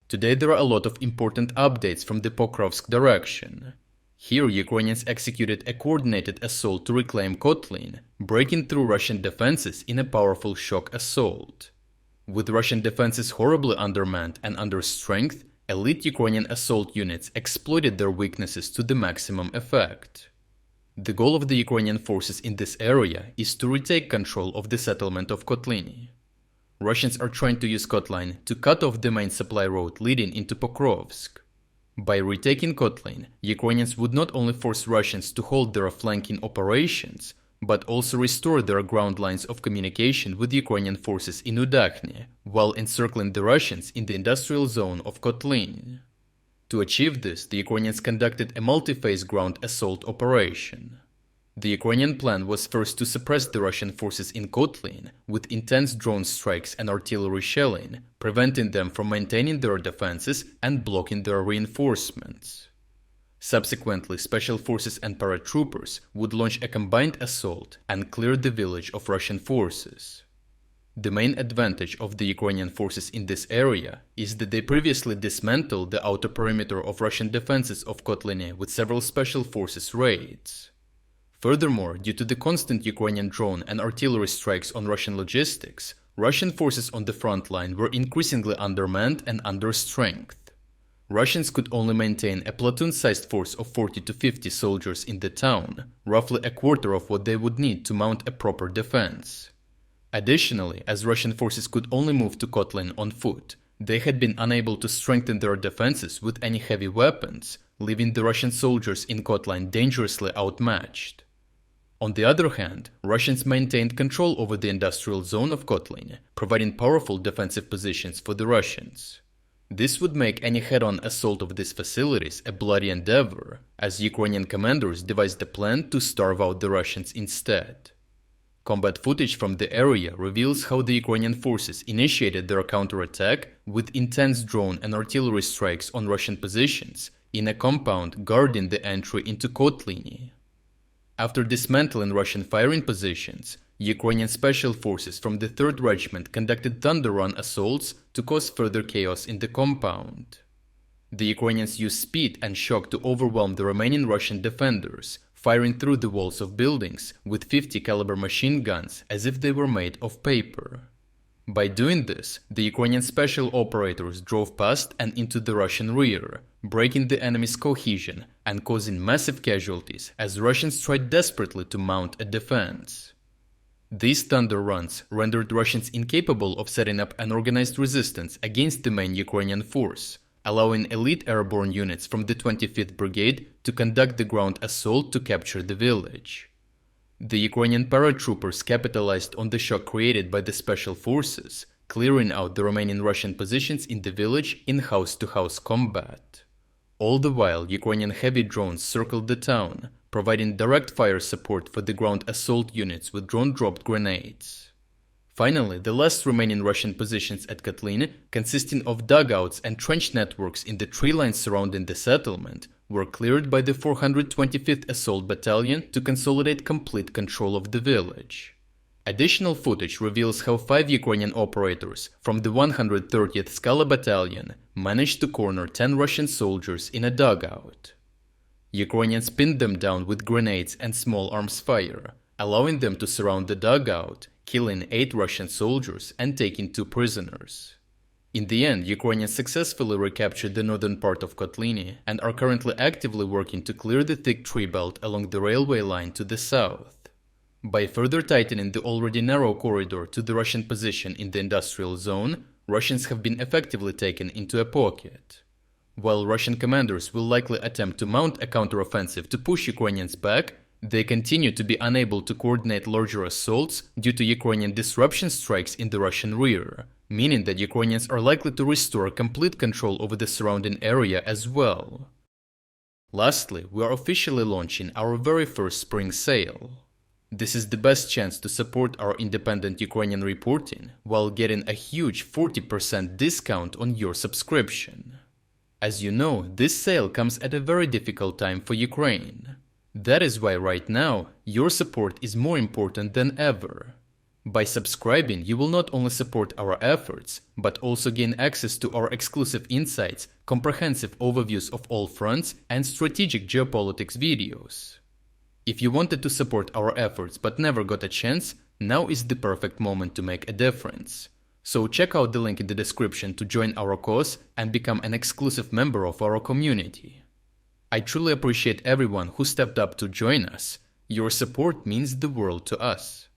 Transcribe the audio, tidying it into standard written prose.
Today there are a lot of important updates from the Pokrovsk direction. Here Ukrainians executed a coordinated assault to reclaim Kotlyne, breaking through Russian defenses in a powerful shock assault. With Russian defenses horribly undermanned and under strength, elite Ukrainian assault units exploited their weaknesses to the maximum effect. The goal of the Ukrainian forces in this area is to retake control of the settlement of Kotlyne. Russians are trying to use Kotlyne to cut off the main supply road leading into Pokrovsk. By retaking Kotlyne, Ukrainians would not only force Russians to hold their flanking operations, but also restore their ground lines of communication with Ukrainian forces in Udachne, while encircling the Russians in the industrial zone of Kotlyne. To achieve this, the Ukrainians conducted a multiphase ground assault operation. The Ukrainian plan was first to suppress the Russian forces in Kotlyne with intense drone strikes and artillery shelling, preventing them from maintaining their defenses and blocking their reinforcements. Subsequently, special forces and paratroopers would launch a combined assault and clear the village of Russian forces. The main advantage of the Ukrainian forces in this area is that they previously dismantled the outer perimeter of Russian defenses of Kotlyne with several special forces raids. Furthermore, due to the constant Ukrainian drone and artillery strikes on Russian logistics, Russian forces on the front line were increasingly undermanned and under strength. Russians could only maintain a platoon-sized force of 40 to 50 soldiers in the town, roughly a quarter of what they would need to mount a proper defense. Additionally, as Russian forces could only move to Kotlin on foot, they had been unable to strengthen their defenses with any heavy weapons, leaving the Russian soldiers in Kotlyne dangerously outmatched. On the other hand, Russians maintained control over the industrial zone of Kotlyne, providing powerful defensive positions for the Russians. This would make any head-on assault of these facilities a bloody endeavor, as Ukrainian commanders devised a plan to starve out the Russians instead. Combat footage from the area reveals how the Ukrainian forces initiated their counterattack with intense drone and artillery strikes on Russian positions in a compound guarding the entry into Kotlyne. After dismantling Russian firing positions, Ukrainian special forces from the 3rd Regiment conducted thunder run assaults to cause further chaos in the compound. The Ukrainians used speed and shock to overwhelm the remaining Russian defenders, firing through the walls of buildings with 50 caliber machine guns as if they were made of paper. By doing this, the Ukrainian special operators drove past and into the Russian rear, breaking the enemy's cohesion and causing massive casualties as Russians tried desperately to mount a defense. These thunder runs rendered Russians incapable of setting up an organized resistance against the main Ukrainian force, allowing elite airborne units from the 25th Brigade to conduct the ground assault to capture the village. The Ukrainian paratroopers capitalized on the shock created by the special forces, clearing out the remaining Russian positions in the village in house-to-house combat. All the while, Ukrainian heavy drones circled the town, providing direct fire support for the ground assault units with drone-dropped grenades. Finally, the last remaining Russian positions at Kotlyne, consisting of dugouts and trench networks in the tree lines surrounding the settlement, were cleared by the 425th Assault Battalion to consolidate complete control of the village. Additional footage reveals how 5 Ukrainian operators from the 130th Skala Battalion managed to corner 10 Russian soldiers in a dugout. Ukrainians pinned them down with grenades and small arms fire, allowing them to surround the dugout, killing 8 Russian soldiers and taking 2 prisoners. In the end, Ukrainians successfully recaptured the northern part of Kotlyne and are currently actively working to clear the thick tree belt along the railway line to the south. By further tightening the already narrow corridor to the Russian position in the industrial zone, Russians have been effectively taken into a pocket. While Russian commanders will likely attempt to mount a counteroffensive to push Ukrainians back, they continue to be unable to coordinate larger assaults due to Ukrainian disruption strikes in the Russian rear, meaning that Ukrainians are likely to restore complete control over the surrounding area as well. Lastly, we are officially launching our very first spring sale. This is the best chance to support our independent Ukrainian reporting while getting a huge 40% discount on your subscription. As you know, this sale comes at a very difficult time for Ukraine. That is why right now, your support is more important than ever. By subscribing, you will not only support our efforts, but also gain access to our exclusive insights, comprehensive overviews of all fronts, and strategic geopolitics videos. If you wanted to support our efforts but never got a chance, now is the perfect moment to make a difference. So check out the link in the description to join our cause and become an exclusive member of our community. I truly appreciate everyone who stepped up to join us. Your support means the world to us.